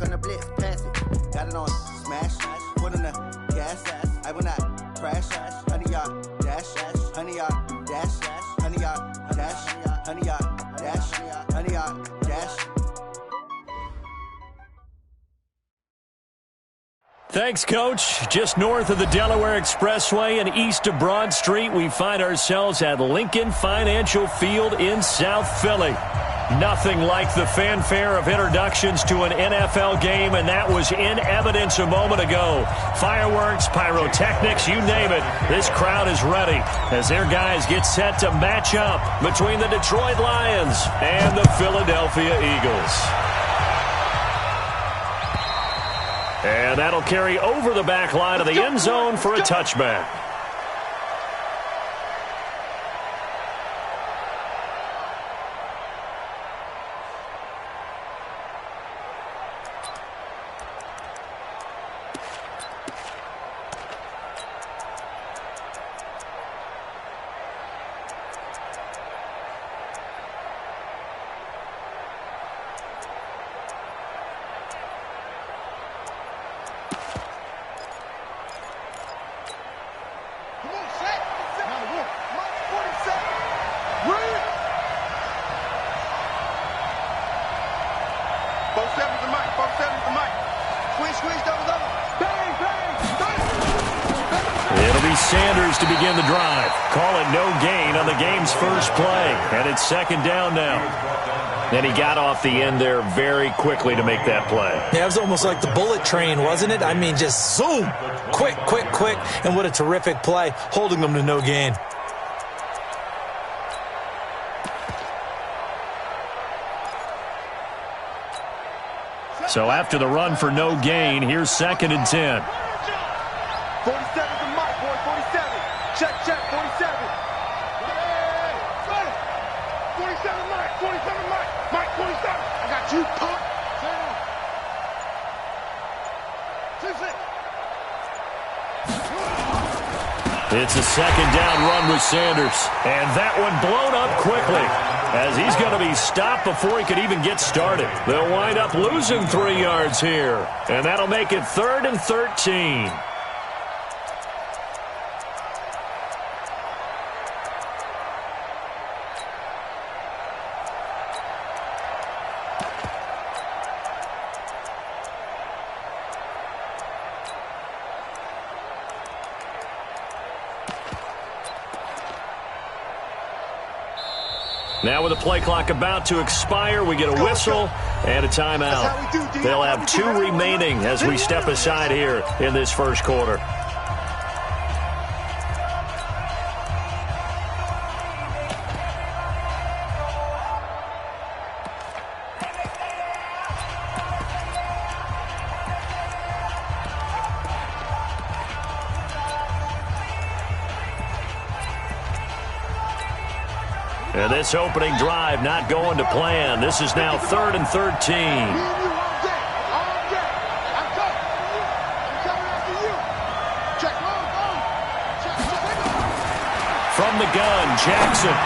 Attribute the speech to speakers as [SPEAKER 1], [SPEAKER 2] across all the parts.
[SPEAKER 1] on the blitz, pass it. Got it on smash, put on the gas. I will not crash. 100-yard dash, 100-yard dash, 100-yard dash, 100-yard dash, 100-yard dash.
[SPEAKER 2] Thanks, Coach. Just north of the Delaware Expressway and east of Broad Street, we find ourselves at Lincoln Financial Field in South Philly. Nothing like the fanfare of introductions to an NFL game, and that was in evidence a moment ago. Fireworks, pyrotechnics, you name it. This crowd is ready as their guys get set to match up between the Detroit Lions and the Philadelphia Eagles. And that'll carry over the back line of the end zone for a touchback. Sanders to begin the drive. Call it no gain on the game's first play. And it's second down now. And he got off the end there very quickly to make that play.
[SPEAKER 3] Yeah, it was almost like the bullet train, wasn't it? I mean, just zoom. Quick. And what a terrific play, holding them to no gain.
[SPEAKER 2] So after the run for no gain, here's second and 10.
[SPEAKER 4] 47's the mic, boy, 47. Check, 47. Hey, 47 mic, 47 mic. Mike, 47. I got you, punk.
[SPEAKER 2] It's a second down run with Sanders. And that one blown up quickly, as he's going to be stopped before he could even get started. They'll wind up losing 3 yards here. And that'll make it 3rd and 13. Now with the play clock about to expire, we get a whistle and a timeout. They'll have 2 remaining as we step aside here in this first quarter. And this opening drive not going to plan. This is now 3rd and 13. From the gun, Jackson.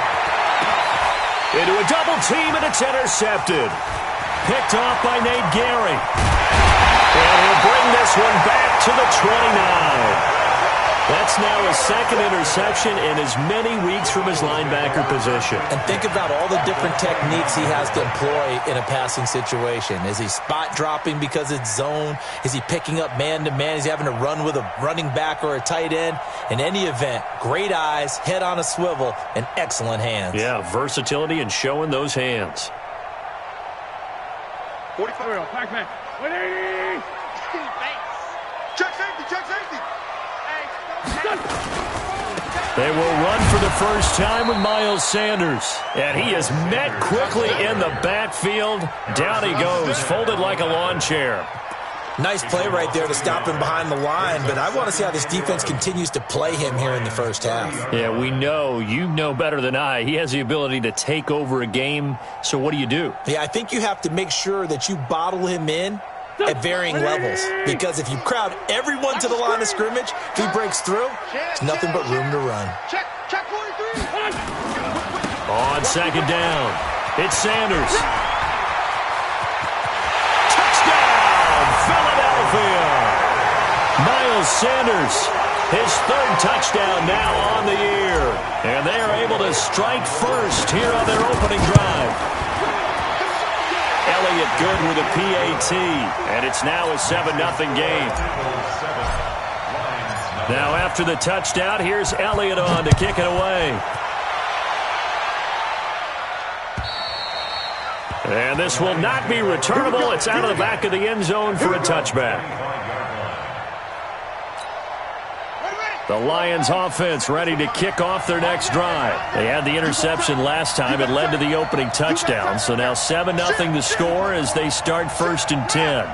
[SPEAKER 2] Into a double team, and it's intercepted. Picked off by Nate Gary. And he'll bring this one back to the 29. That's now his second interception in as many weeks from his linebacker position.
[SPEAKER 3] And think about all the different techniques he has to employ in a passing situation. Is he spot dropping because it's zone? Is he picking up man-to-man? Is he having to run with a running back or a tight end? In any event, great eyes, head on a swivel, and excellent hands.
[SPEAKER 2] Yeah, versatility and showing those hands.
[SPEAKER 4] 45. Back man. 180. Check safety.
[SPEAKER 2] They will run for the first time with Miles Sanders. And he is met quickly in the backfield. Down he goes, folded like a lawn chair.
[SPEAKER 3] Nice play right there to stop him behind the line, but I want to see how this defense continues to play him here in the first half.
[SPEAKER 2] Yeah, we know, you know better than I, he has the ability to take over a game. So what do?
[SPEAKER 3] Yeah, I think you have to make sure that you bottle him in at varying levels, because if you crowd everyone to the line of scrimmage, if he breaks through, there's nothing but room to run.
[SPEAKER 4] Check 43.
[SPEAKER 2] On second down, it's Sanders. Touchdown! Sanders. His third touchdown now on the year. And they are able to strike first here on their opening drive. Elliott good with a PAT. And it's now a 7-0 game. Now after the touchdown, here's Elliott on to kick it away. And this will not be returnable. It's out of the back of the end zone for a touchback. The Lions offense ready to kick off their next drive. They had the interception last time. It led to the opening touchdown. So now 7-0 the score as they start 1st and 10.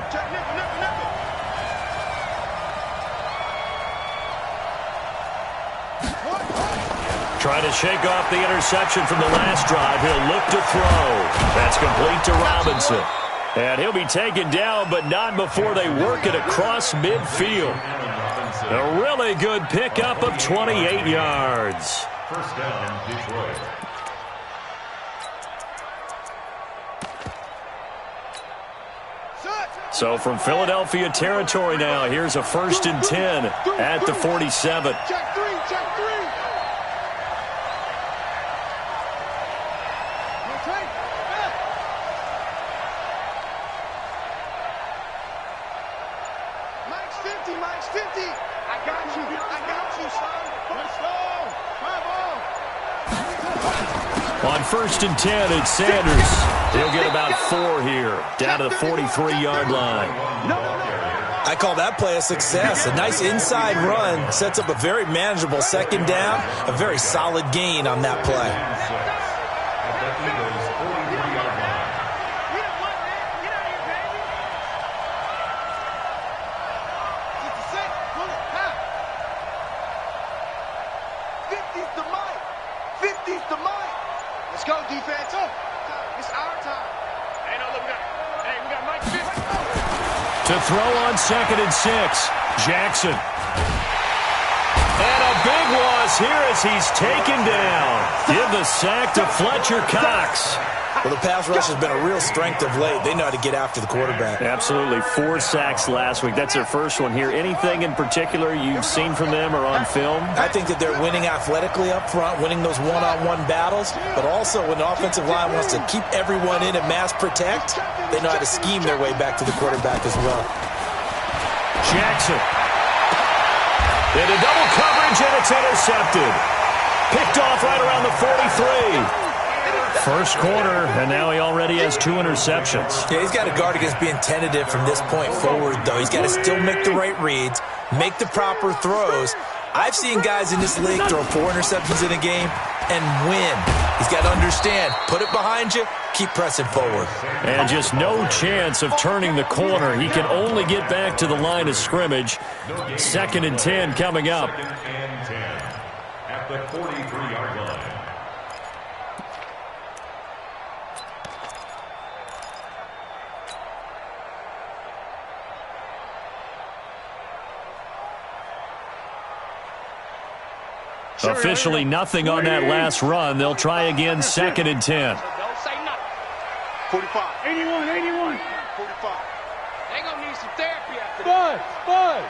[SPEAKER 2] Trying to shake off the interception from the last drive. He'll look to throw. That's complete to Robinson. And he'll be taken down, but not before they work it across midfield. A really good pickup of 28 yards.
[SPEAKER 5] First down, Detroit.
[SPEAKER 2] So from Philadelphia territory now, here's a 1st and 10 at the 47.
[SPEAKER 4] Check three, check three. Mike's 50, Mike's 50. I got you, son. Let's go.
[SPEAKER 2] On 1st and 10, it's Sanders. He'll get about 4 here, down to the 43-yard line.
[SPEAKER 3] I call that play a success. A nice inside run sets up a very manageable 2nd down, a very solid gain on that play.
[SPEAKER 4] Let's go, defense. It's our time. Hey, no, look, we got Mike 50.
[SPEAKER 2] To throw on 2nd and 6, Jackson. And a big loss here as he's taken down. Give the sack to Fletcher Cox.
[SPEAKER 3] Well, the pass rush has been a real strength of late. They know how to get after the quarterback.
[SPEAKER 2] Absolutely. 4 sacks last week. That's their first one here. Anything in particular you've seen from them or on film?
[SPEAKER 3] I think that they're winning athletically up front, winning those one-on-one battles, but also when the offensive line wants to keep everyone in and mass protect, they know how to scheme their way back to the quarterback as well.
[SPEAKER 2] Jackson. Into double coverage, and it's intercepted. Picked off right around the 43. First quarter, and now he already has 2 interceptions.
[SPEAKER 3] Yeah, he's got to guard against being tentative from this point forward, though. He's got to still make the right reads, make the proper throws. I've seen guys in this league throw 4 interceptions in a game and win. He's got to understand, put it behind you, keep pressing forward.
[SPEAKER 2] And just no chance of turning the corner. He can only get back to the line of scrimmage. 2nd and 10 coming up.
[SPEAKER 5] At the 43-yard line.
[SPEAKER 2] Officially nothing on that last run. They'll try again 2nd and 10.
[SPEAKER 4] Don't say nothing. 45. 81. 45. They gonna need some therapy after this. 45.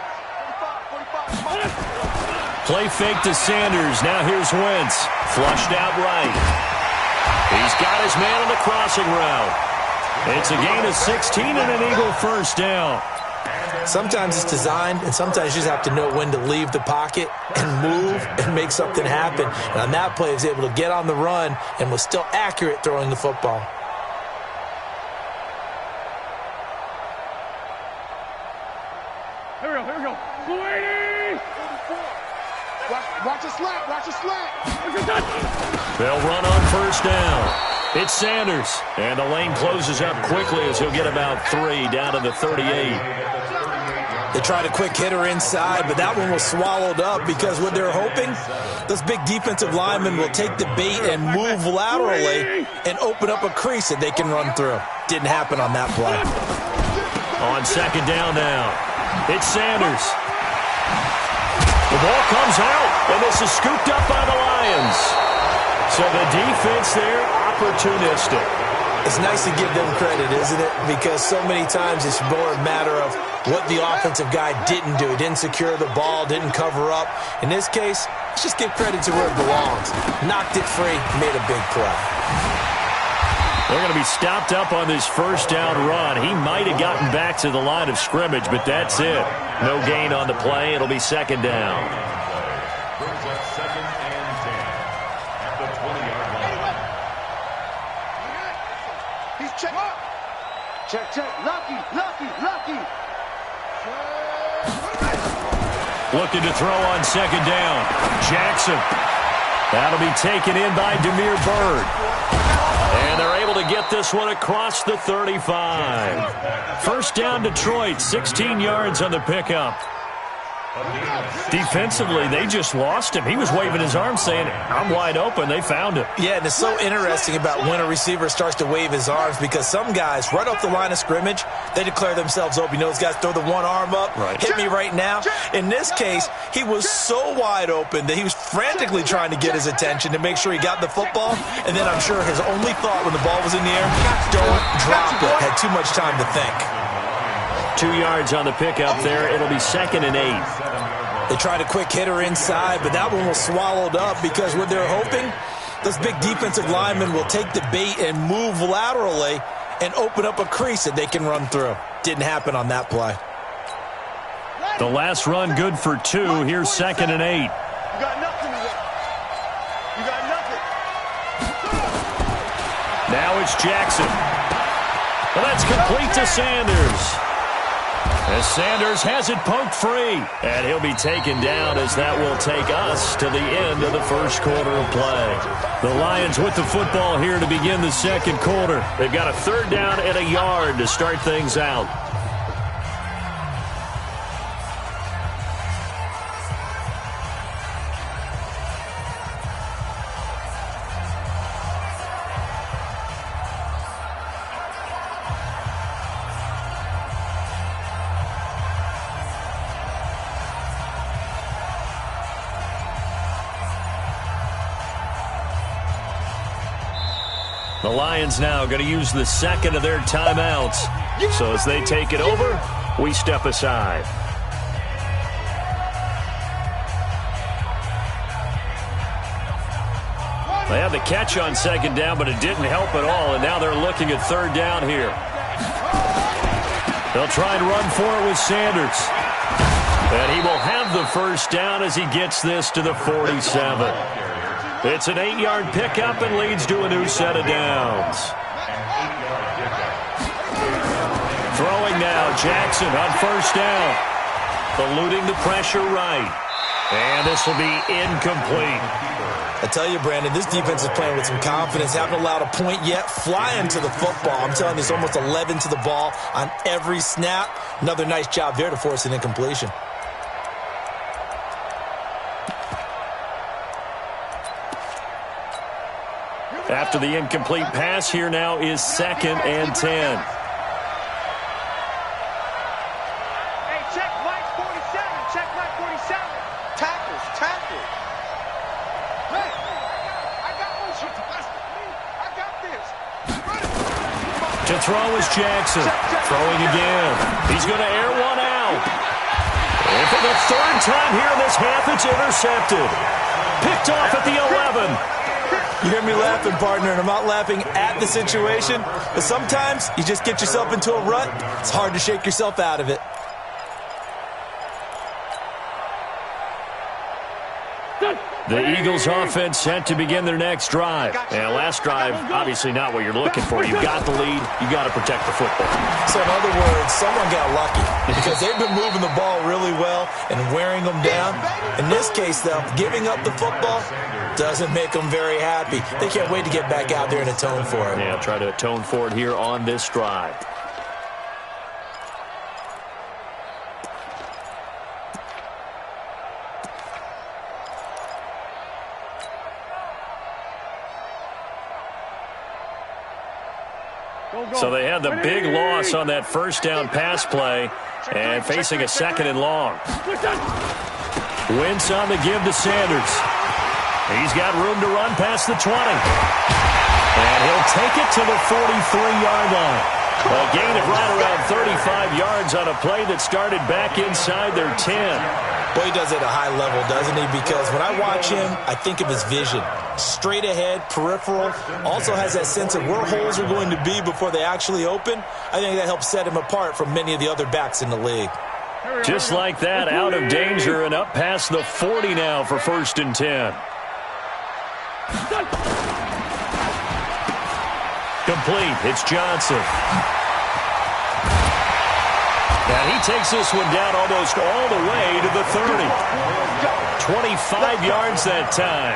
[SPEAKER 2] Play fake to Sanders. Now here's Wentz. Flushed out right. He's got his man on the crossing route. It's a gain of 16 and an Eagle first down.
[SPEAKER 3] Sometimes it's designed, and sometimes you just have to know when to leave the pocket and move and make something happen. And on that play, he was able to get on the run and was still accurate throwing the football.
[SPEAKER 4] Here we go. 280. Watch your slack.
[SPEAKER 2] They'll run on first down. It's Sanders. And the lane closes up quickly as he'll get about 3 down to the 38.
[SPEAKER 3] They tried a quick hitter inside, but that one was swallowed up because what they're hoping, those big defensive linemen will take the bait and move laterally and open up a crease that they can run through. Didn't happen on that play.
[SPEAKER 2] On 2nd down now, it's Sanders. The ball comes out, and this is scooped up by the Lions. So the defense there, opportunistic.
[SPEAKER 3] It's nice to give them credit, isn't it? Because so many times it's more a matter of what the offensive guy didn't do. He didn't secure the ball, didn't cover up. In this case, let's just give credit to where it belongs. Knocked it free, made a big play.
[SPEAKER 2] They're going to be stopped up on this first down run. He might have gotten back to the line of scrimmage, but that's it. No gain on the play. It'll be second down.
[SPEAKER 5] Brings up 2nd and 10 at the 20-yard line.
[SPEAKER 4] He's check. Check. Lucky.
[SPEAKER 2] Looking to throw on second down. Jackson. That'll be taken in by Damiere Byrd. And they're able to get this one across the 35. First down, Detroit. 16 yards on the pickup. Defensively, they just lost him. He was waving his arms saying, I'm wide open. They found him.
[SPEAKER 3] Yeah, and it's so interesting about when a receiver starts to wave his arms because some guys, right off the line of scrimmage, they declare themselves open. You know, those guys throw the one arm up, hit me right now. In this case, he was so wide open that he was frantically trying to get his attention to make sure he got the football. And then I'm sure his only thought when the ball was in the air, don't drop it. Had too much time to think.
[SPEAKER 2] 2 yards on the pickup there. It'll be 2nd and 8.
[SPEAKER 3] They tried a quick hitter inside, but that one was swallowed up because what they're hoping, those big defensive linemen will take the bait and move laterally and open up a crease that they can run through. Didn't happen on that play.
[SPEAKER 2] The last run good for 2. Here's 2nd and 8.
[SPEAKER 4] You got nothing today. You got nothing.
[SPEAKER 2] Now it's Jackson. Well, that's complete to Sanders. As Sanders has it poked free. And he'll be taken down as that will take us to the end of the first quarter of play. The Lions with the football here to begin the second quarter. They've got a 3rd down and a yard to start things out. The Lions now going to use the second of their timeouts. So as they take it over, we step aside. They had the catch on second down, but it didn't help at all, and now they're looking at 3rd down here. They'll try and run for it with Sanders. And he will have the first down as he gets this to the 47. It's an 8-yard pickup and leads to a new set of downs. Throwing now, Jackson on first down. Eluding the pressure right. And this will be incomplete.
[SPEAKER 3] I tell you, Brandon, this defense is playing with some confidence. Haven't allowed a point yet. Flying to the football. I'm telling you, it's almost 11 to the ball on every snap. Another nice job there to force an incompletion.
[SPEAKER 2] After the incomplete pass, here now is 2nd and 10.
[SPEAKER 4] Hey, check Mike 47. Check Mike 47. Tackles. Hey, I got motion. I got this.
[SPEAKER 2] To throw is Jackson. Throwing again. He's going to air one out. And for the 3rd time here in this half, it's intercepted. Picked off at the 11.
[SPEAKER 3] You hear me laughing, partner, and I'm not laughing at the situation, but sometimes you just get yourself into a rut. It's hard to shake yourself out of it.
[SPEAKER 2] The Eagles offense set to begin their next drive. And last drive, obviously not what you're looking for. You've got the lead. You've got to protect the football.
[SPEAKER 3] So in other words, someone got lucky because they've been moving the ball really well and wearing them down. In this case, though, giving up the football doesn't make them very happy. They can't wait to get back out there and atone for it.
[SPEAKER 2] Yeah, try to atone for it here on this drive. So they had the big loss on that first down pass play and facing a 2nd and long. Wentz on the give to Sanders. He's got room to run past the 20. And he'll take it to the 43-yard line. A gain of right around 35 yards on a play that started back inside their 10.
[SPEAKER 3] Well, he does it at a high level, doesn't he? Because when I watch him, I think of his vision. Straight ahead, peripheral. Also has that sense of where holes are going to be before they actually open. I think that helps set him apart from many of the other backs in the league.
[SPEAKER 2] Just like that, out of danger and up past the 40 now for 1st and 10. Complete. It's Johnson. And he takes this one down almost all the way to the 30. 25 yards that time.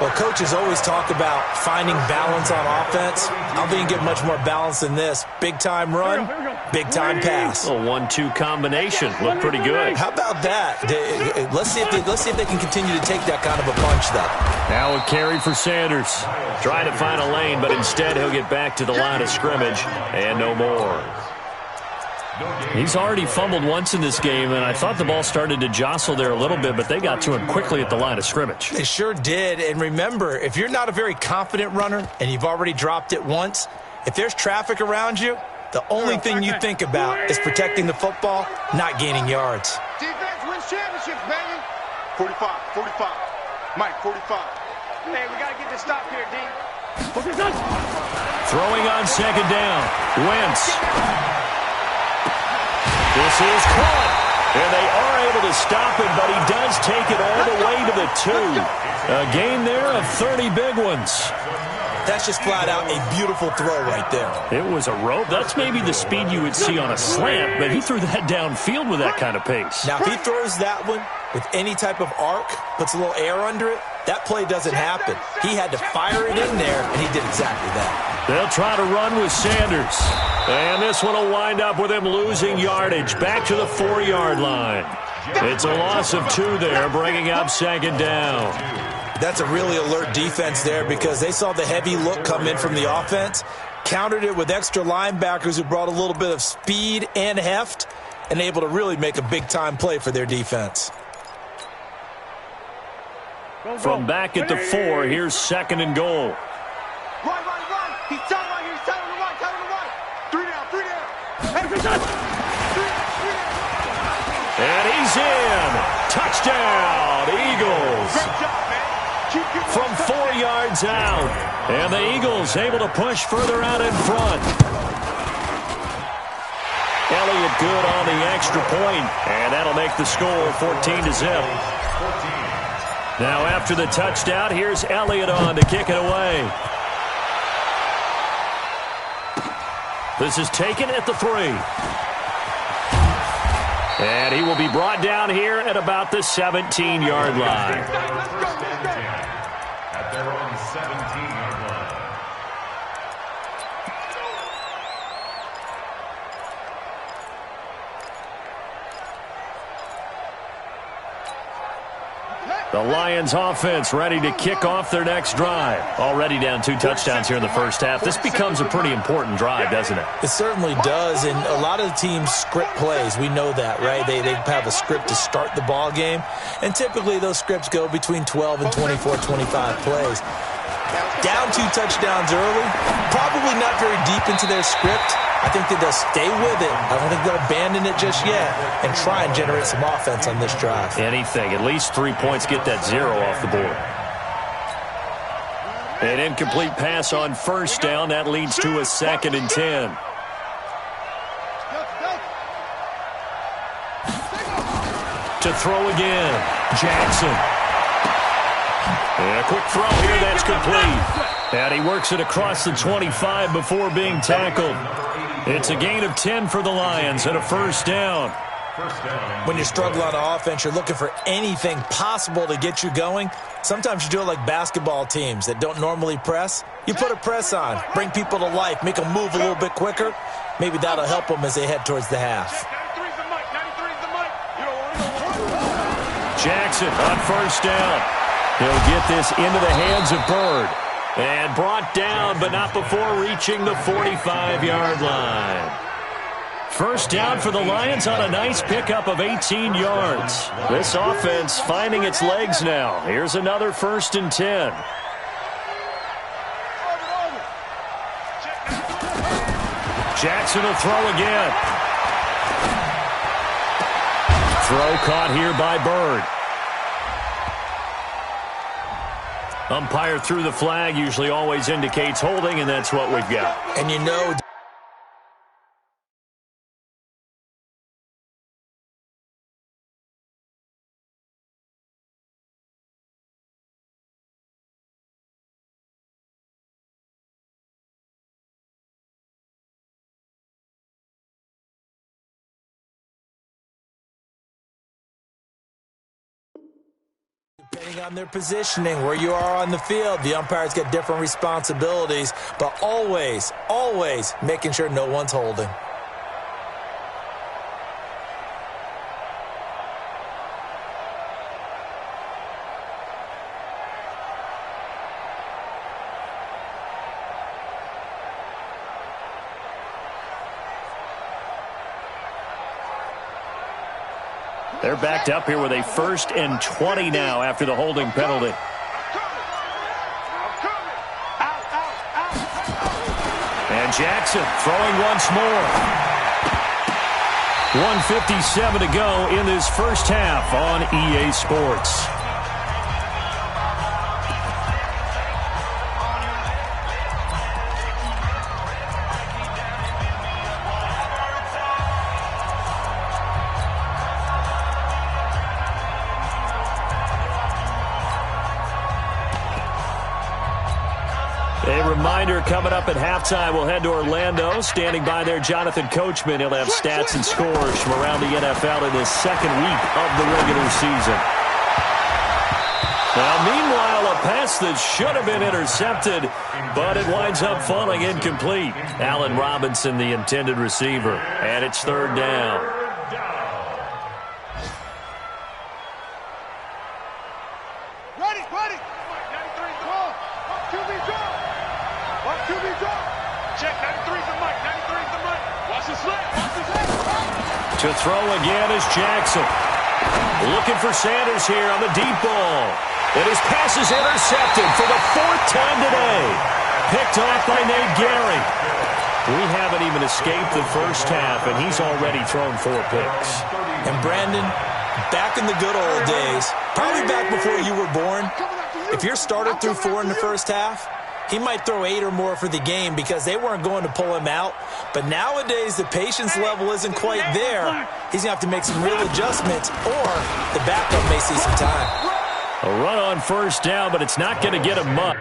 [SPEAKER 3] Well, coaches always talk about finding balance on offense. I don't think you get much more balance than this. Big-time run, big-time pass.
[SPEAKER 2] A 1-2 combination. Looked pretty good.
[SPEAKER 3] How about that? Let's see if they can continue to take that kind of a punch, though.
[SPEAKER 2] Now a carry for Sanders. Trying to find a lane, but instead he'll get back to the line of scrimmage and no more. He's already fumbled once in this game, and I thought the ball started to jostle there a little bit, but they got to him quickly at the line of scrimmage.
[SPEAKER 3] They sure did, and remember, if you're not a very confident runner and you've already dropped it once, if there's traffic around you, the only thing you think about is protecting the football, not gaining yards.
[SPEAKER 4] Defense wins championships, baby. 45, 45. Mike, 45. Hey, we got to get this stop here, D.
[SPEAKER 2] Throwing on 2nd down. Wentz. This is caught, and they are able to stop him, but he does take it all the way to the 2. A gain there of 30 big ones.
[SPEAKER 3] That's just flat out a beautiful throw right there.
[SPEAKER 2] It was a rope. That's maybe the speed you would see on a slant, but he threw that downfield with that kind of pace.
[SPEAKER 3] Now, if he throws that one with any type of arc, puts a little air under it, that play doesn't happen. He had to fire it in there, and he did exactly that.
[SPEAKER 2] They'll try to run with Sanders. And this one will wind up with him losing yardage back to the 4-yard line. It's a loss of 2 there, bringing up 2nd down.
[SPEAKER 3] That's a really alert defense there because they saw the heavy look come in from the offense, countered it with extra linebackers who brought a little bit of speed and heft, and able to really make a big-time play for their defense.
[SPEAKER 2] From back at the 4, here's 2nd and goal.
[SPEAKER 4] Right. He's telling right here. He's telling him right. 3 down. 3 down.
[SPEAKER 2] And he's in. Touchdown, Eagles.
[SPEAKER 4] Great job, man.
[SPEAKER 2] From 4 yards out. And the Eagles able to push further out in front. Elliott good on the extra point, and that'll make the score 14-0. Now after the touchdown, here's Elliott on to kick it away. This is taken at the 3. And he will be brought down here at about the 17-yard line.
[SPEAKER 5] At their own 17-yard line.
[SPEAKER 2] The Lions offense ready to kick off their next drive. Already down 2 touchdowns here in the first half. This becomes a pretty important drive, doesn't it?
[SPEAKER 3] It certainly does, and a lot of the teams script plays. We know that, right? They have a script to start the ball game, and typically those scripts go between 12 and 24, 25 plays. Down 2 touchdowns early, probably not very deep into their script. I think that they'll stay with it. I don't think they'll abandon it just yet and try and generate some offense on this drive.
[SPEAKER 2] Anything. At least 3 points, get that 0 off the board. An incomplete pass on 1st down. That leads to a 2nd and 10. To throw again. Jackson. And a quick throw here. That's complete. And he works it across the 25 before being tackled. It's a gain of 10 for the Lions and a 1st down.
[SPEAKER 3] When you struggle on offense, you're looking for anything possible to get you going. Sometimes you do it like basketball teams that don't normally press. You put a press on, bring people to life, make them move a little bit quicker. Maybe that'll help them as they head towards the half.
[SPEAKER 2] Jackson on 1st down. He'll get this into the hands of Bird. And brought down, but not before reaching the 45-yard line. 1st down for the Lions on a nice pickup of 18 yards. This offense finding its legs now. Here's another 1st and 10. Jackson will throw again. Throw caught here by Bird. Umpire threw the flag, usually always indicates holding, and that's what we've got.
[SPEAKER 3] And you know, depending on their positioning, where you are on the field, the umpires get different responsibilities, but always, always making sure no one's holding.
[SPEAKER 2] They're backed up here with a 1st and 20 now after the holding penalty. And Jackson throwing once more. 1:57 to go in this first half on EA Sports. A reminder, coming up at halftime, we'll head to Orlando. Standing by there, Jonathan Coachman. He'll have stats and scores from around the NFL in his second week of the regular season. Now, meanwhile, a pass that should have been intercepted, but it winds up falling incomplete. Allen Robinson, the intended receiver, and it's 3rd down. To throw again is Jackson. Looking for Sanders here on the deep ball. And his pass is intercepted for the 4th time today. Picked off by Nate Gary. We haven't even escaped the first half, and he's already thrown 4 picks.
[SPEAKER 3] And Brandon, back in the good old days, probably back before you were born, if your starter threw 4 in the first half, he might throw 8 or more for the game because they weren't going to pull him out. But nowadays, the patience level isn't quite there. He's going to have to make some real adjustments, or the backup may see some time.
[SPEAKER 2] A run on 1st down, but it's not going to get him much.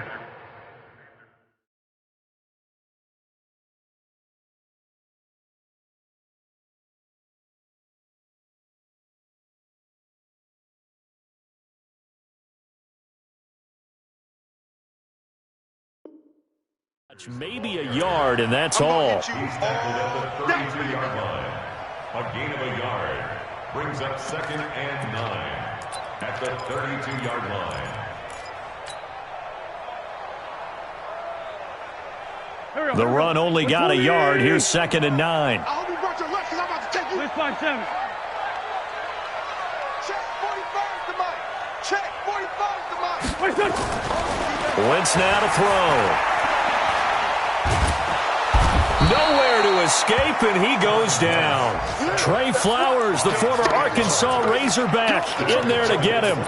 [SPEAKER 2] Maybe a yard, and that's all.
[SPEAKER 5] He's tackled at the 32-yard line. A gain of a yard brings up 2nd and 9 at the 32-yard line.
[SPEAKER 2] The run only got a yard. Here's 2nd and 9.
[SPEAKER 4] I hope you brought your left because I'm about to take you. Where's 5-7? Check 45 to Mike. Check 45 to Mike.
[SPEAKER 2] Wentz now to throw. Nowhere to escape, and he goes down. Trey Flowers, the former Arkansas Razorback, in there to get him.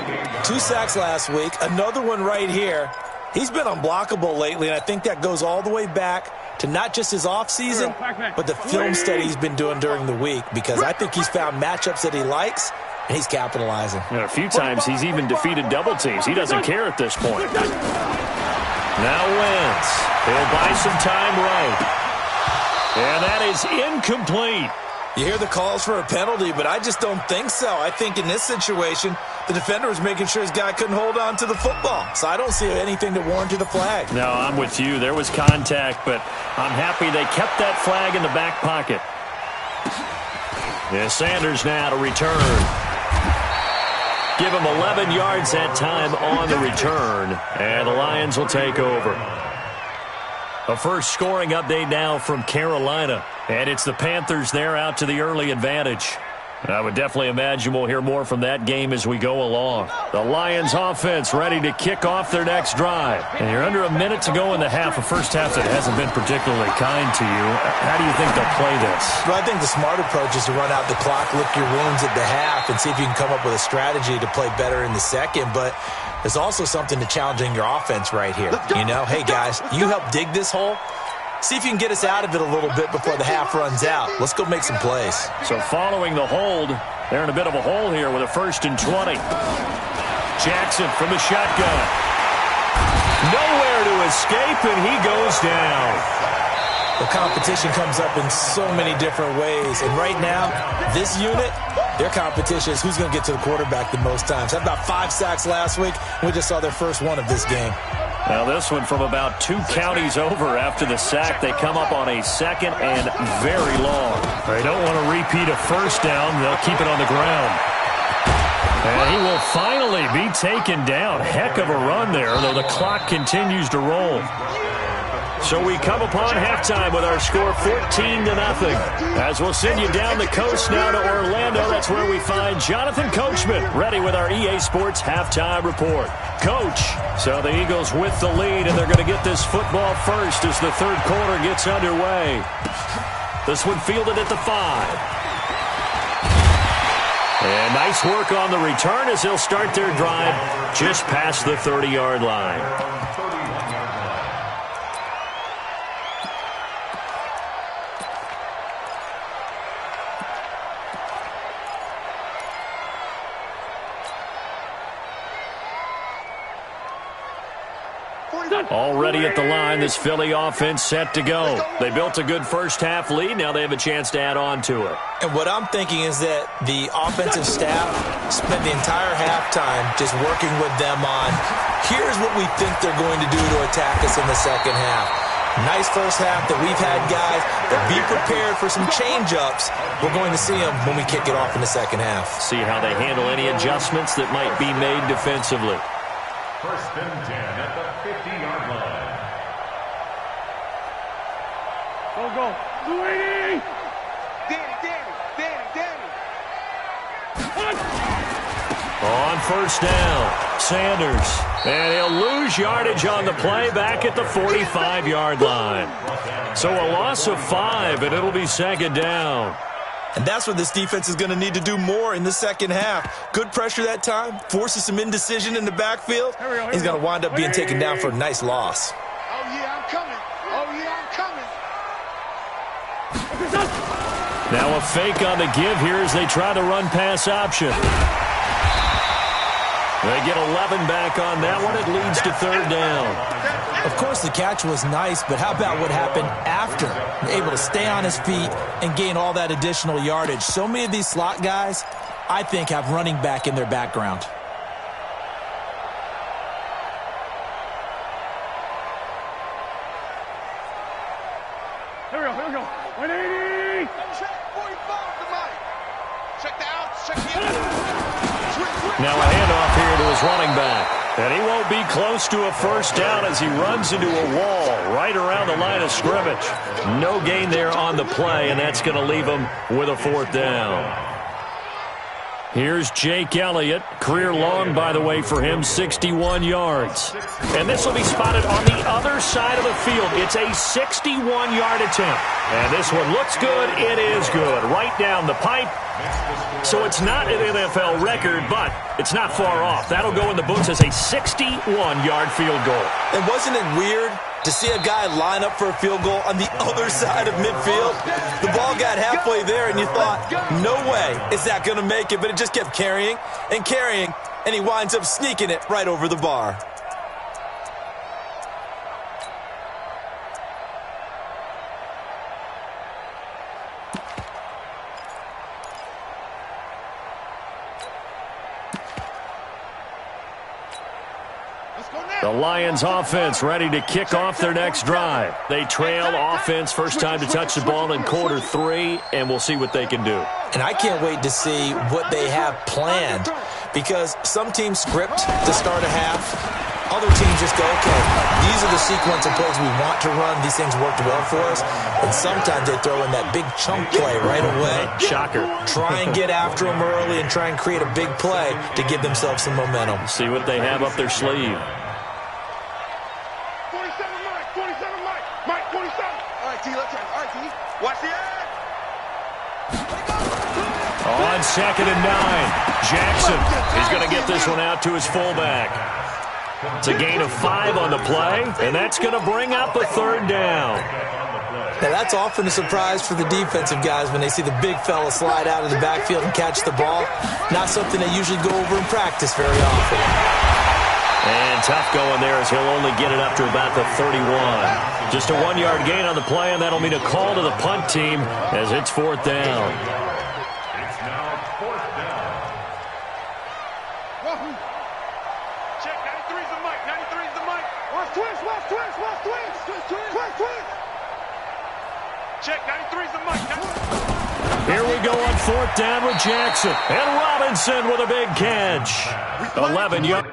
[SPEAKER 3] 2 sacks last week, another one right here. He's been unblockable lately, and I think that goes all the way back to not just his offseason, but the film study he's been doing during the week, because I think he's found matchups that he likes, and he's capitalizing.
[SPEAKER 2] A few times he's even defeated double teams. He doesn't care at this point. Now Wentz. He'll buy some time right. And that is incomplete.
[SPEAKER 3] You hear the calls for a penalty, but I just don't think so. I think in this situation, the defender was making sure his guy couldn't hold on to the football. So I don't see anything to warrant the flag.
[SPEAKER 2] No, I'm with you. There was contact, but I'm happy they kept that flag in the back pocket. Yeah, Sanders now to return. Give him 11 yards that time on the return, and the Lions will take over. A first scoring update now from Carolina, and it's the Panthers there out to the early advantage. I would definitely imagine we'll hear more from that game as we go along. The Lions offense ready to kick off their next drive. And you're under a minute to go in the half, a first half that hasn't been particularly kind to you. How do you think they'll play this?
[SPEAKER 3] Well, I think the smart approach is to run out the clock, lick your wounds at the half, and see if you can come up with a strategy to play better in the second. But there's also something to challenging your offense right here. You know, hey, guys, you help dig this hole. See if you can get us out of it a little bit before the half runs out. Let's go make some plays.
[SPEAKER 2] So following the hold, they're in a bit of a hole here with a 1st and 20. Jackson from the shotgun. Nowhere to escape, and he goes down.
[SPEAKER 3] The competition comes up in so many different ways. And right now, this unit, their competition is who's going to get to the quarterback the most times. Had about 5 sacks last week, and we just saw their first one of this game.
[SPEAKER 2] Now this one from about 2 counties over after the sack. They come up on a 2nd and very long. They don't want to repeat a first down. They'll keep it on the ground. And he will finally be taken down. Heck of a run there, though the clock continues to roll. So we come upon halftime with our score 14-0. As we'll send you down the coast now to Orlando, that's where we find Jonathan Coachman ready with our EA Sports halftime report. Coach, so the Eagles with the lead, and they're going to get this football first as the 3rd quarter gets underway. This one fielded at the 5. And nice work on the return as they'll start their drive just past the 30-yard line. Already at the line, this Philly offense set to go. They built a good first half lead. Now they have a chance to add on to it.
[SPEAKER 3] And what I'm thinking is that the offensive staff spent the entire halftime just working with them on, here's what we think they're going to do to attack us in the second half. Nice first half that we've had, guys, but be prepared for some change-ups. We're going to see them when we kick it off in the second half.
[SPEAKER 2] See how they handle any adjustments that might be made defensively.
[SPEAKER 5] 1st and 10 at the 50-yard line.
[SPEAKER 4] Go. Danny.
[SPEAKER 2] On 1st down, Sanders. And he'll lose yardage on the play back at the 45-yard line. So a loss of 5, and it'll be 2nd down.
[SPEAKER 3] And that's what this defense is going to need to do more in the second half. Good pressure that time, forces some indecision in the backfield. He's going to wind up being taken down for a nice loss.
[SPEAKER 4] Oh, yeah, I'm coming.
[SPEAKER 2] Now a fake on the give here as they try to run pass option. They get 11 back on that one. It leads to 3rd down.
[SPEAKER 3] Of course, the catch was nice, but how about what happened after? Able to stay on his feet and gain all that additional yardage. So many of these slot guys, I think, have running back in their background.
[SPEAKER 4] Here we go. 180. Check 45 to Mike. Check the outs. Check the outs.
[SPEAKER 2] Now a handoff here to his running back. And he won't be close to a first down as he runs into a wall right around the line of scrimmage. No gain there on the play, and that's going to leave him with a 4th down. Here's Jake Elliott. Career long, by the way, for him, 61 yards. And this will be spotted on the other side of the field. It's a 61-yard attempt. And this one looks good. It is good. Right down the pipe. So it's not an NFL record, but it's not far off. That'll go in the books as a 61-yard field goal.
[SPEAKER 3] And wasn't it weird to see a guy line up for a field goal on the other side of midfield? The ball got halfway there, and you thought, no way is that going to make it, but it just kept carrying, and he winds up sneaking it right over the bar.
[SPEAKER 2] The Lions offense ready to kick off their next drive. They trail offense, first time to touch the ball in quarter 3, and we'll see what they can do.
[SPEAKER 3] And I can't wait to see what they have planned, because some teams script to start a half. Other teams just go, okay, these are the sequence of plays we want to run. These things worked well for us. And sometimes they throw in that big chunk play right away.
[SPEAKER 2] Shocker.
[SPEAKER 3] Try and get after them early and try and create a big play to give themselves some momentum.
[SPEAKER 2] See what they have up their sleeve.
[SPEAKER 4] 47 Mike, 47 Mike, Mike 47. All right, T, let's check. All right, T. Watch the edge.
[SPEAKER 2] On 2nd and 9, Jackson is going to get this one out to his fullback. It's a gain of 5 on the play, and that's going to bring up a 3rd down.
[SPEAKER 3] Now, that's often a surprise for the defensive guys when they see the big fella slide out of the backfield and catch the ball. Not something they usually go over in practice very often.
[SPEAKER 2] And tough going there as he'll only get it up to about the 31. Just a 1-yard gain on the play, and that'll mean a call to the punt team as it's 4th down.
[SPEAKER 5] It's now 4th down.
[SPEAKER 4] Check, 93's the Mike, 93's the Mike. Watch twist, watch twist, watch twist. Twist, twist. Check, 93's the Mike.
[SPEAKER 2] Here we go on 4th down with Jackson. And Robinson with a big catch. 11 yards.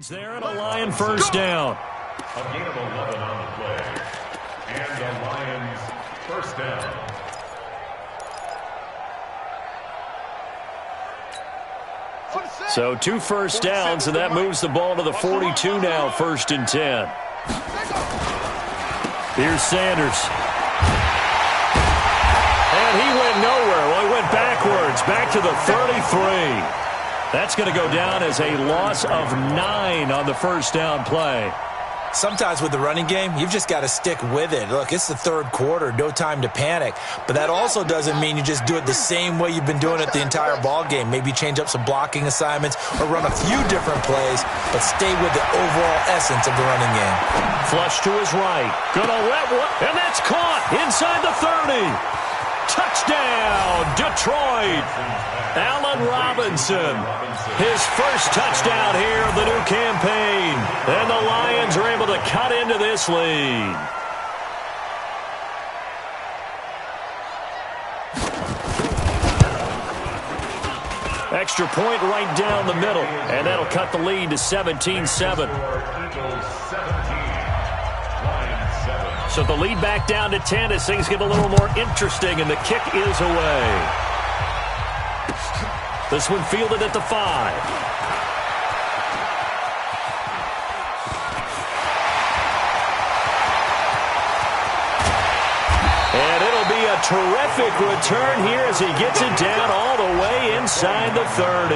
[SPEAKER 2] There and a Lion 1st down.
[SPEAKER 5] A gain of 11 on the play. And the Lions 1st down.
[SPEAKER 2] So 2 1st downs, and that moves the ball to the 42 now, 1st and 10. Here's Sanders. And he went nowhere. Well, he went backwards, back to the 33. That's going to go down as a loss of 9 on the 1st down play.
[SPEAKER 3] Sometimes with the running game, you've just got to stick with it. Look, it's the 3rd quarter, no time to panic. But that also doesn't mean you just do it the same way you've been doing it the entire ball game. Maybe change up some blocking assignments or run a few different plays, but stay with the overall essence of the running game.
[SPEAKER 2] Flush to his right. Gonna let one, and that's caught inside the 30. Touchdown, Detroit. Allen Robinson, his 1st touchdown here of the new campaign. And the Lions are able to cut into this lead. Extra point right down the middle, and that'll cut the lead to 17-7. So the lead back down to 10 as things get a little more interesting, and the kick is away. This one fielded at the 5. And it'll be a terrific return here as he gets it down all the way inside the 30.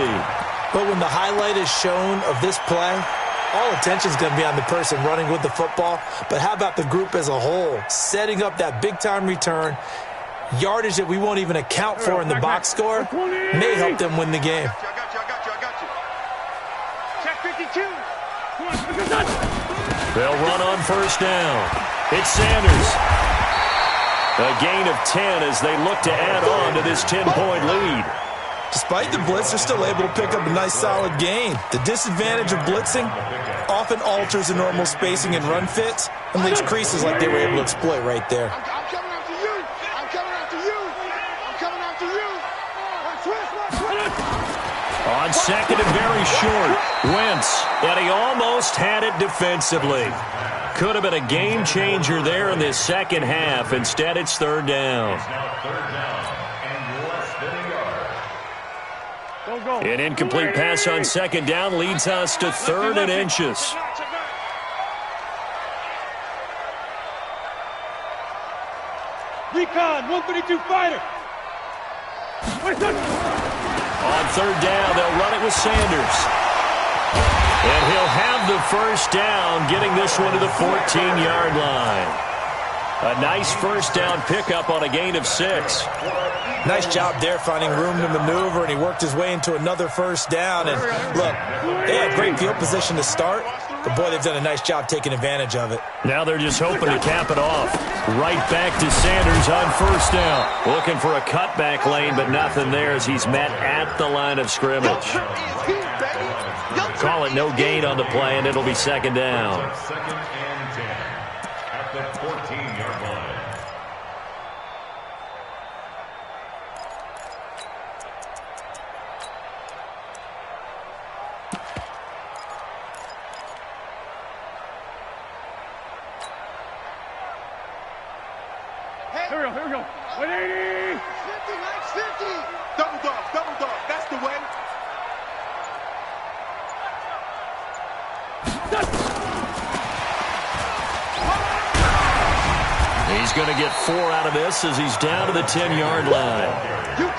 [SPEAKER 3] But when the highlight is shown of this play, all attention is going to be on the person running with the football. But how about the group as a whole? Setting up that big-time return, yardage that we won't even account for in the box score, may help them win the game.
[SPEAKER 4] I got you. Check 52.
[SPEAKER 2] They'll run on 1st down. It's Sanders. A gain of 10 as they look to add on to this 10-point lead.
[SPEAKER 3] Despite the blitz, they're still able to pick up a nice, solid gain. The disadvantage of blitzing often alters the normal spacing and run fits and leaves creases like they were able to exploit right there.
[SPEAKER 4] I'm coming after you. I'm coming after you. I'm coming after you.
[SPEAKER 2] On 2nd and very short, Wentz, and he almost had it defensively. Could have been a game changer there in this 2nd half. Instead, it's 3rd down. An incomplete pass on 2nd down leads us to 3rd and inches.
[SPEAKER 6] Recon, 132 fighter.
[SPEAKER 2] On 3rd down, they'll run it with Sanders. And he'll have the 1st down, getting this one to the 14-yard line. A nice first down pickup on a gain of 6.
[SPEAKER 3] Nice job there finding room to maneuver, and he worked his way into another first down. And look, they had great field position to start, but boy, they've done a nice job taking advantage of it.
[SPEAKER 2] Now they're just hoping to cap it off. Right back to Sanders on first down. Looking for a cutback lane, but nothing there as he's met at the line of scrimmage. Call it no gain on the play, and it'll be second down.
[SPEAKER 5] Second and 10 at the 14-yard line.
[SPEAKER 4] Here we go. 180. 50, Max, 50. Double dog. That's the way.
[SPEAKER 2] He's going to get 4 out of this as he's down to the 10-yard line.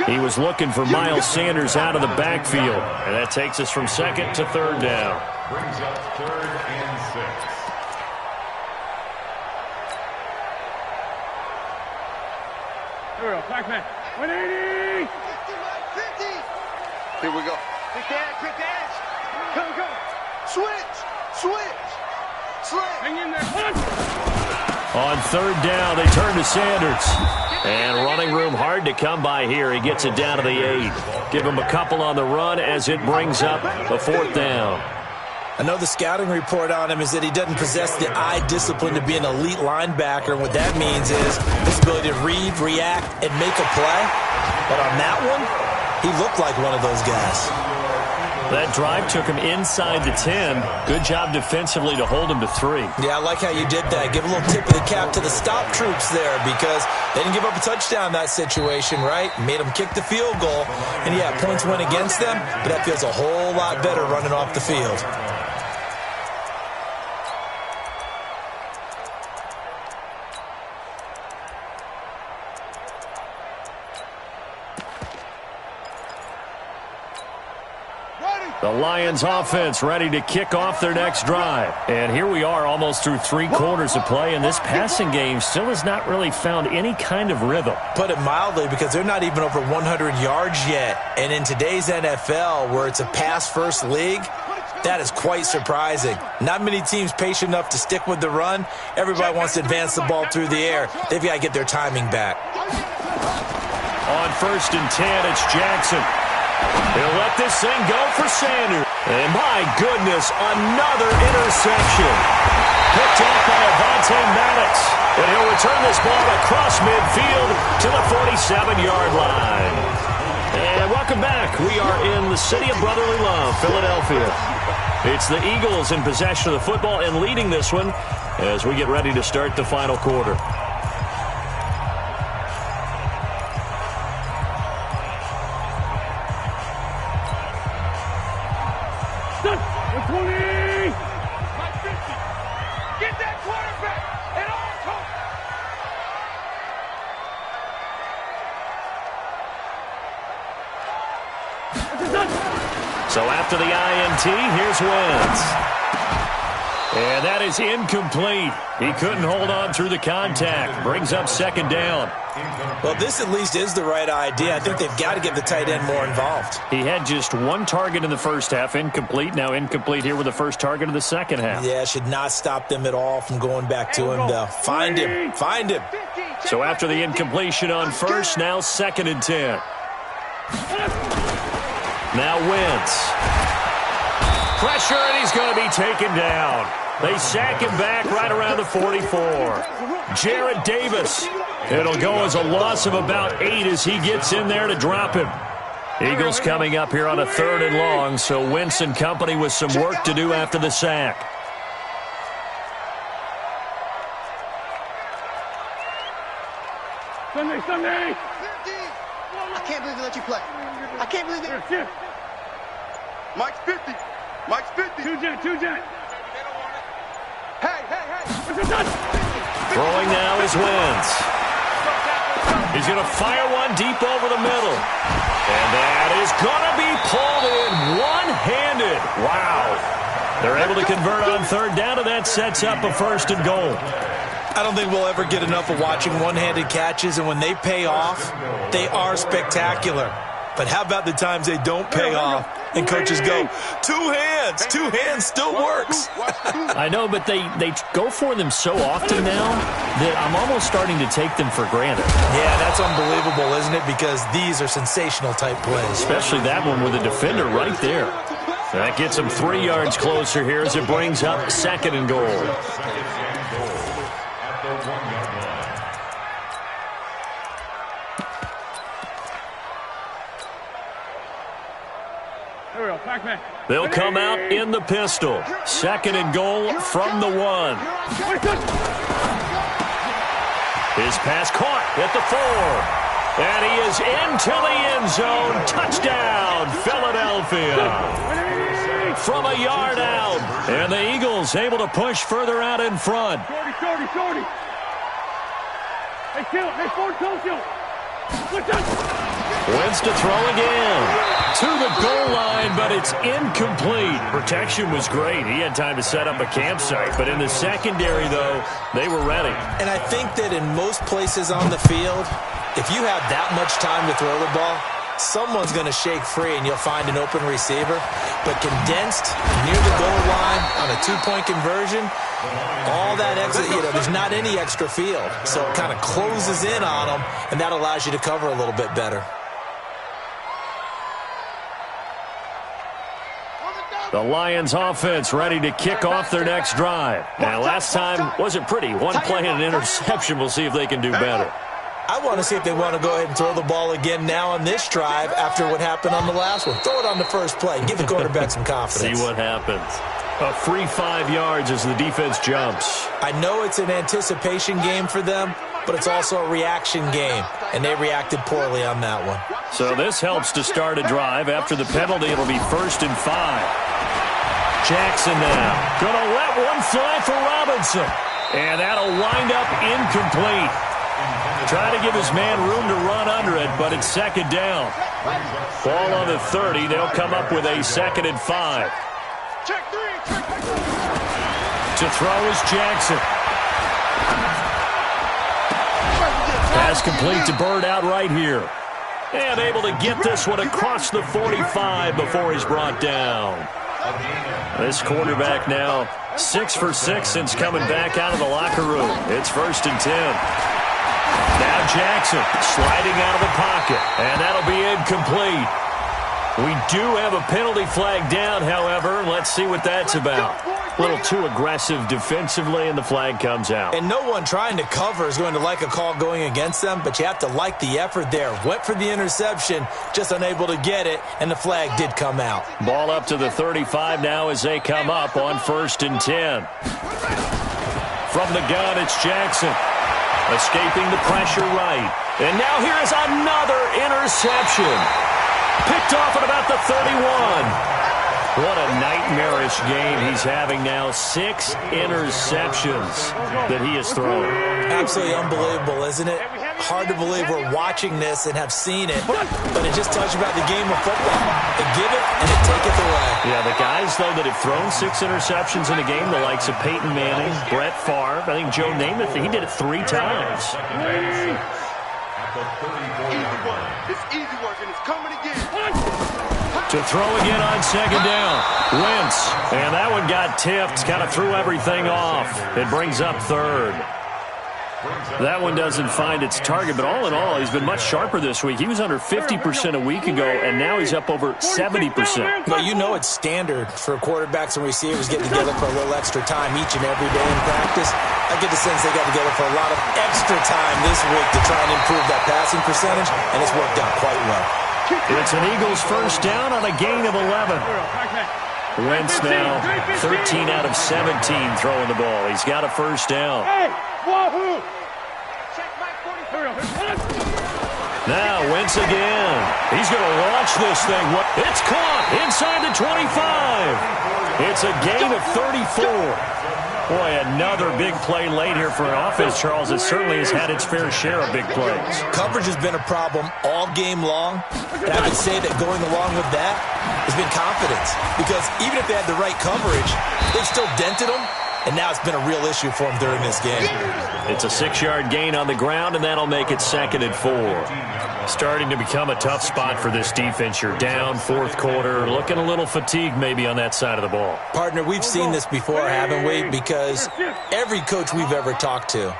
[SPEAKER 2] He was looking for Miles Sanders out of the backfield, and that takes us from second to third down.
[SPEAKER 5] Brings up third and 6.
[SPEAKER 4] Here we go. Black man. 180. 50. Here we go. Quick edge. Come. Switch. Slam. Hang in there.
[SPEAKER 2] On third down, they turn to Sanders. And running room hard to come by here. He gets it down to the 8. Give him a couple on the run as it brings up the 4th down.
[SPEAKER 3] I know the scouting report on him is that he doesn't possess the eye discipline to be an elite linebacker. And what that means is his ability to read, react, and make a play. But on that one, he looked like one of those guys.
[SPEAKER 2] That drive took him inside the 10. Good job defensively to hold him to 3.
[SPEAKER 3] Yeah, I like how you did that. Give a little tip of the cap to the stop troops there because they didn't give up a touchdown in that situation, right? Made them kick the field goal. And, yeah, points went against them, but that feels a whole lot better running off the field.
[SPEAKER 2] The Lions offense ready to kick off their next drive. And here we are almost through 3 quarters of play, and this passing game still has not really found any kind of rhythm.
[SPEAKER 3] Put it mildly, because they're not even over 100 yards yet. And in today's NFL, where it's a pass-first league, that is quite surprising. Not many teams patient enough to stick with the run. Everybody wants to advance the ball through the air. They've got to get their timing back.
[SPEAKER 2] On 1st and 10, it's Jackson. He'll let this thing go for Sanders. And my goodness, another interception. Picked off by Avonte Maddox. And he'll return this ball across midfield to the 47-yard line. And welcome back. We are in the city of brotherly love, Philadelphia. It's the Eagles in possession of the football and leading this one as we get ready to start the final quarter. So after the INT, here's Wentz. And that is incomplete. He couldn't hold on through the contact. Brings up second down.
[SPEAKER 3] Well, this at least is the right idea. I think they've got to get the tight end more involved.
[SPEAKER 2] He had just 1 target in the first half, incomplete. Now incomplete here with the first target of the second half.
[SPEAKER 3] Yeah, should not stop them at all from going back to him, though. Find him.
[SPEAKER 2] So after the incompletion on first, now 2nd and 10. Now Wentz. Pressure, and he's going to be taken down. They sack him back right around the 44. Jared Davis. It'll go as a loss of about 8 as he gets in there to drop him. Eagles coming up here on a 3rd and long, so Wentz and company with some work to do after the sack.
[SPEAKER 4] Sunday.
[SPEAKER 6] I can't believe they let you play. I can't believe they...
[SPEAKER 4] Mike's 50. 2 jet. Hey.
[SPEAKER 2] Throwing now is Wentz. He's going to fire one deep over the middle. And that is going to be pulled in one-handed. Wow. They're able to convert on 3rd down, and that sets up a 1st and goal.
[SPEAKER 3] I don't think we'll ever get enough of watching one-handed catches, and when they pay off, they are spectacular. But how about the times they don't pay off and coaches go, two hands still works.
[SPEAKER 2] I know, but they go for them so often now that I'm almost starting to take them for granted.
[SPEAKER 3] Yeah, that's unbelievable, isn't it? Because these are sensational type plays.
[SPEAKER 2] Especially that one with a defender right there. That gets them 3 yards closer here as it brings up 2nd and goal. They'll come out in the pistol. 2nd and goal from the 1. His pass caught at the 4. And he is into the end zone. Touchdown, Philadelphia. From a yard out. And the Eagles able to push further out in front. Wins to throw again. To the goal line, but it's incomplete. Protection was great. He had time to set up a campsite. But in the secondary, though, they were ready.
[SPEAKER 3] And I think that in most places on the field, if you have that much time to throw the ball, someone's going to shake free and you'll find an open receiver. But condensed near the goal line on a 2-point conversion, all that exit, there's not any extra field. So it kind of closes in on them, and that allows you to cover a little bit better.
[SPEAKER 2] The Lions offense ready to kick off their next drive. Now, last time wasn't pretty. 1 play and an interception. We'll see if they can do better.
[SPEAKER 3] I want to see if they want to go ahead and throw the ball again now on this drive after what happened on the last one. Throw it on the first play. Give the quarterback some confidence.
[SPEAKER 2] See what happens. A free 5 yards as the defense jumps.
[SPEAKER 3] I know it's an anticipation game for them, but it's also a reaction game, and they reacted poorly on that one.
[SPEAKER 2] So this helps to start a drive. After the penalty, it'll be 1st and 5. Jackson now. Gonna let one fly for Robinson. And that'll wind up incomplete. Try to give his man room to run under it, but it's 2nd down. Ball on the 30. They'll come up with a 2nd and 5. To throw is Jackson. Pass complete to Bird out right here. And able to get this one across the 45 before he's brought down. This quarterback now 6 for 6 since coming back out of the locker room. It's 1st and 10. Now Jackson sliding out of the pocket, and that'll be incomplete. We do have a penalty flag down, however. Let's see what that's about. A little too aggressive defensively, and the flag comes out.
[SPEAKER 3] And no one trying to cover is going to like a call going against them, but you have to like the effort there. Went for the interception, just unable to get it, and the flag did come out.
[SPEAKER 2] Ball up to the 35 now as they come up on 1st and 10. From the gun, it's Jackson. Escaping the pressure right. And now here is another interception. Picked off at about the 31. What a nightmarish game he's having now. 6 interceptions that he has thrown.
[SPEAKER 3] Absolutely unbelievable, isn't it? Hard to believe we're watching this and have seen it, but it just tells you about the game of football. They give it and they take it away.
[SPEAKER 2] Yeah, the guys, though, that have thrown 6 interceptions in a game, the likes of Peyton Manning, Brett Favre, I think Joe Namath, he did it 3 times.
[SPEAKER 4] It's easy work, and it's coming again.
[SPEAKER 2] To throw again on 2nd down. Wentz. And that one got tipped. Kind of threw everything off. It brings up 3rd. That one doesn't find its target, but all in all, he's been much sharper this week. He was under 50% a week ago, and now he's up over 70%.
[SPEAKER 3] Well, you know it's standard for quarterbacks and receivers getting together for a little extra time each and every day in practice. I get the sense they got together for a lot of extra time this week to try and improve that passing percentage, and it's worked out quite well.
[SPEAKER 2] It's an Eagles 1st down on a gain of 11. Wentz now 13 out of 17 throwing the ball. He's got a 1st down. Now Wentz again. He's going to launch this thing. It's caught inside the 25. It's a gain of 34. Boy, another big play late here for an offense, Charles. It certainly has had its fair share of big plays.
[SPEAKER 3] Coverage has been a problem all game long, and I would say that going along with that has been confidence. Because even if they had the right coverage, they've still dented them, and now it's been a real issue for him during this game.
[SPEAKER 2] It's a 6-yard gain on the ground, and that'll make it 2nd and 4. Starting to become a tough spot for this defense. You're down, 4th quarter, looking a little fatigued maybe on that side of the ball.
[SPEAKER 3] Partner, we've seen this before, haven't we? Because every coach we've ever talked to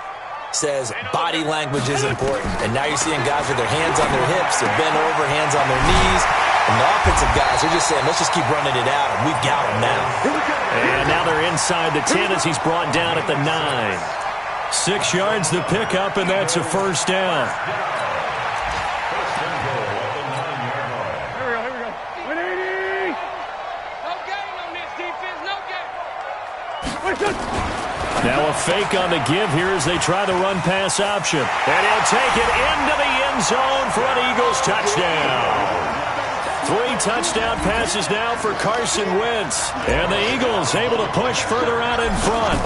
[SPEAKER 3] says body language is important. And now you're seeing guys with their hands on their hips, they're bent over, hands on their knees. And the offensive guys are just saying, let's just keep running it out, and we've got them now.
[SPEAKER 2] And now they're inside the 10 as he's brought down at the 9. 6 yards the pickup, and that's a 1st down.
[SPEAKER 4] Here we go. 180.
[SPEAKER 7] No gain on this defense, no gain.
[SPEAKER 2] Now a fake on the give here as they try the run-pass option. And he'll take it into the end zone for an Eagles touchdown. 3 touchdown passes now for Carson Wentz. And the Eagles able to push further out in front.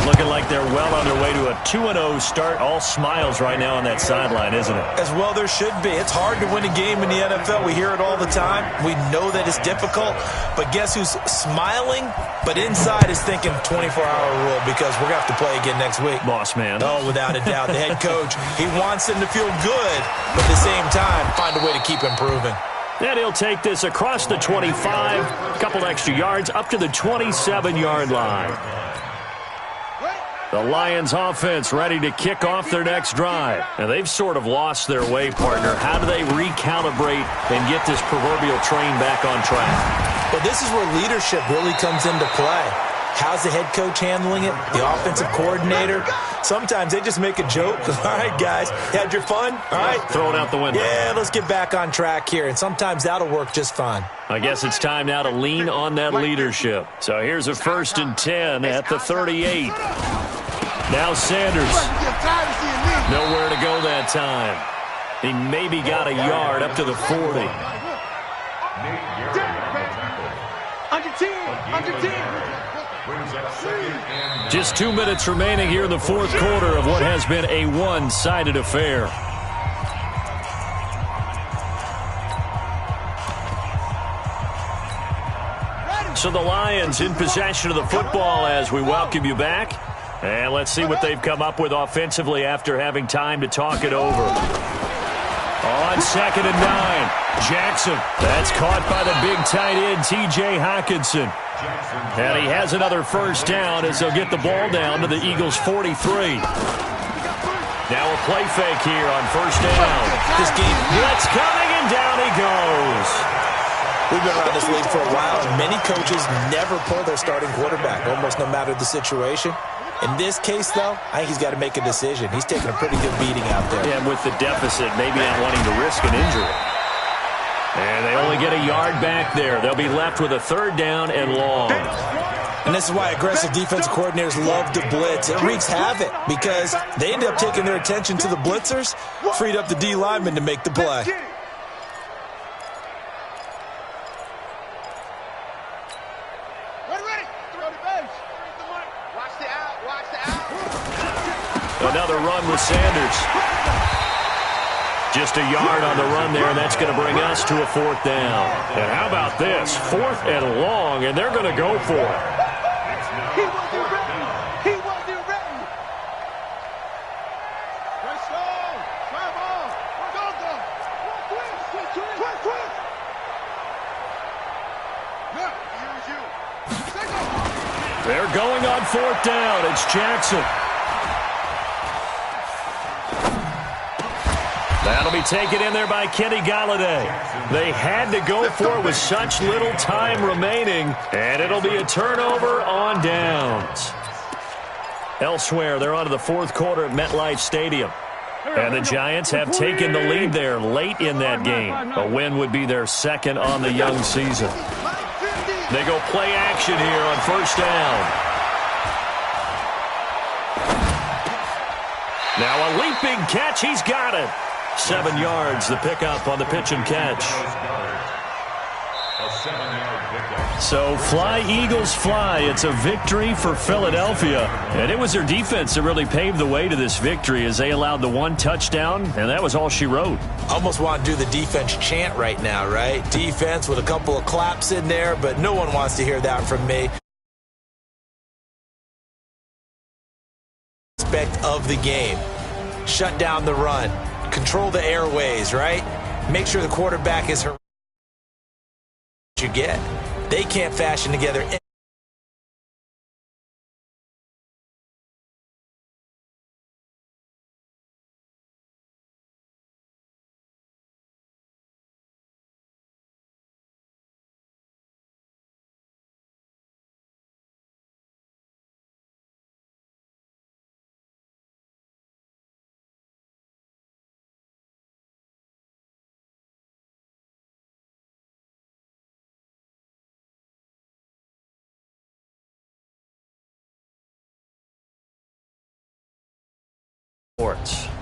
[SPEAKER 2] Looking like they're well on their way to a 2-0 start. All smiles right now on that sideline, isn't it?
[SPEAKER 3] As well there should be. It's hard to win a game in the NFL. We hear it all the time. We know that it's difficult. But guess who's smiling? But inside is thinking 24-hour rule because we're going to have to play again next week.
[SPEAKER 2] Boss man.
[SPEAKER 3] Oh, without a doubt. The head coach, he wants them to feel good, but at the same time, find a way to keep improving.
[SPEAKER 2] And he'll take this across the 25, a couple extra yards, up to the 27-yard line. The Lions offense ready to kick off their next drive. And they've sort of lost their way, partner. How do they recalibrate and get this proverbial train back on track?
[SPEAKER 3] Well, this is where leadership really comes into play. How's the head coach handling it? The offensive coordinator? Sometimes they just make a joke. All right, guys, you had your fun? All right.
[SPEAKER 2] Throw it out the window.
[SPEAKER 3] Yeah, let's get back on track here. And sometimes that'll work just fine.
[SPEAKER 2] I guess it's time now to lean on that leadership. So here's a 1st and 10 at the 38. Now Sanders. Nowhere to go that time. He maybe got a yard up to the 40.
[SPEAKER 4] Under 10.
[SPEAKER 2] Just 2 minutes remaining here in the 4th quarter of what has been a one-sided affair. So the Lions in possession of the football as we welcome you back. And let's see what they've come up with offensively after having time to talk it over. On 2nd and 9, Jackson. That's caught by the big tight end, T.J. Hockenson. And he has another 1st down as they'll get the ball down to the Eagles' 43. Now a play fake here on 1st down.
[SPEAKER 3] This game,
[SPEAKER 2] blitz coming, and down he goes.
[SPEAKER 3] We've been around this league for a while, and many coaches never pull their starting quarterback, almost no matter the situation. In this case, though, I think he's got to make a decision. He's taking a pretty good beating out there.
[SPEAKER 2] Yeah, with the deficit, maybe not wanting to risk an injury. And they only get a yard back there. They'll be left with a 3rd down and long.
[SPEAKER 3] And this is why aggressive defensive coordinators love to blitz. It wreaks havoc because they end up taking their attention to the blitzers, freed up the D lineman to make the play.
[SPEAKER 2] Another run with Sanders. Just a yard on the run there, and that's going to bring us to a 4th down. And how about this? 4th and long, and they're going to go for it.
[SPEAKER 4] He wasn't ready. He wasn't ready. Let's go. Travel. Go. Twist. Yeah, here's you.
[SPEAKER 2] They're going on 4th down. It's Jackson. That'll be taken in there by Kenny Golladay. They had to go for it with such little time remaining, and it'll be a turnover on downs. Elsewhere, they're on to the 4th quarter at MetLife Stadium. And the Giants have taken the lead there late in that game. A win would be their 2nd on the young season. They go play action here on 1st down. Now a leaping catch. He's got it. 7 yards, the pickup on the pitch and catch. So fly, Eagles, fly. It's a victory for Philadelphia. And it was their defense that really paved the way to this victory as they allowed the 1 touchdown, and that was all she wrote.
[SPEAKER 3] Almost want to do the defense chant right now, right? Defense with a couple of claps in there, but no one wants to hear that from me. aspect of the game. Shut down the run. Control the airways, right? Make sure the quarterback is you get. They can't fashion together
[SPEAKER 2] Sports.